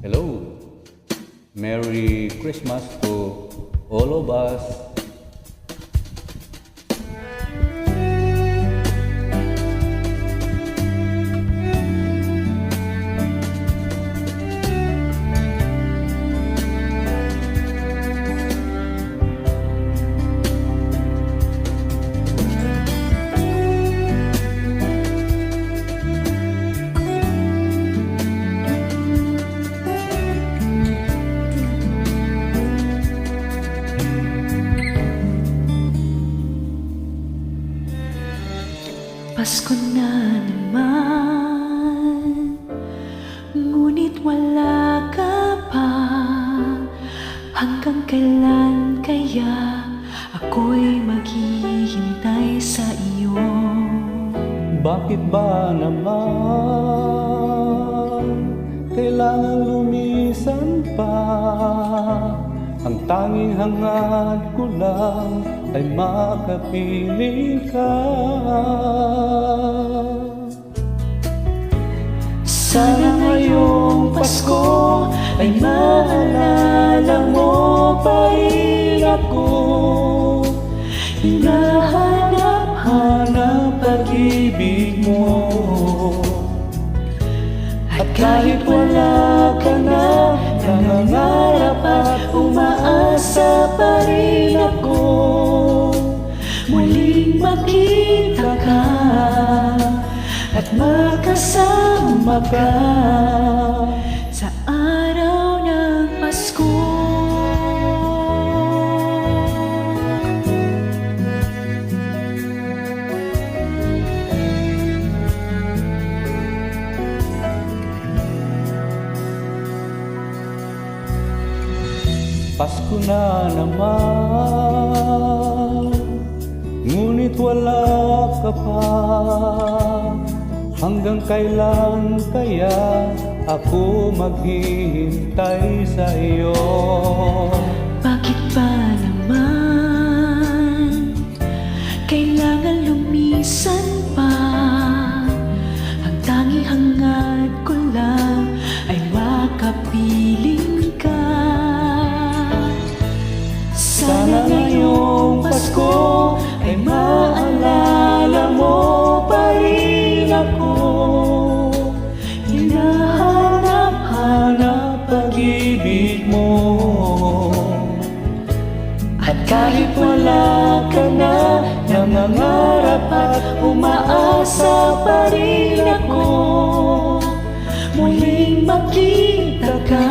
Hello. Merry Christmas to all of us. Pasko na naman, ngunit wala ka pa. Hanggang kailan kaya ako'y maghihintay sa iyo? Bakit ba naman kailangan lumisan pa? Ang tanging hangad ko lang ay makapiling ka. Sana ngayong Pasko ay maalala mo pa rin ako. Hinahanap-hanap pag-ibig mo. At kahit wala ka na, nangangarap at umaasa pa rin ako. Muling makita ka at makasama ka sa araw ng Pasko. Pasko na naman, ngunit wala ka pa. Hanggang kailan kaya ako maghihintay sa iyo? Bakit ba naman kailangan lumisan pa? Ang tanging hangad ko lang ay makapiling ka. Sana ngayong Pasko ay maalala mo pa rin ako. Hinahanap-hanap pag-ibig mo. At kahit wala ka na, nangangarap at umaasa pa rin ako. Muling makita ka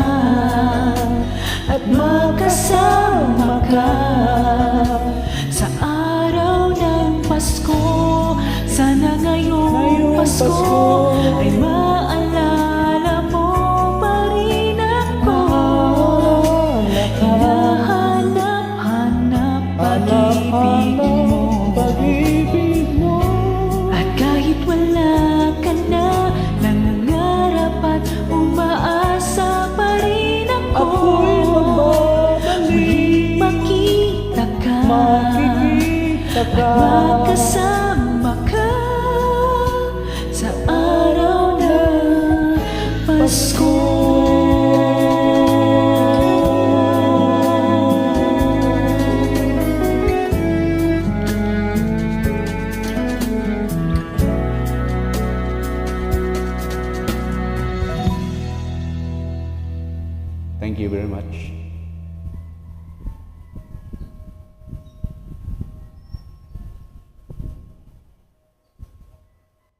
at makasama ka sa araw ng Pasko. Sana ngayong Pasko ay maalala mo pa rin ako. Hinahanap-hanap pag-ibig mo. At kahit wala ka na, nangangarap at umaasa pa rin ako. Ako'y magbabalik, Makita ka makikita at ka. makasama ka sa araw ng Pasko. Thank you very much.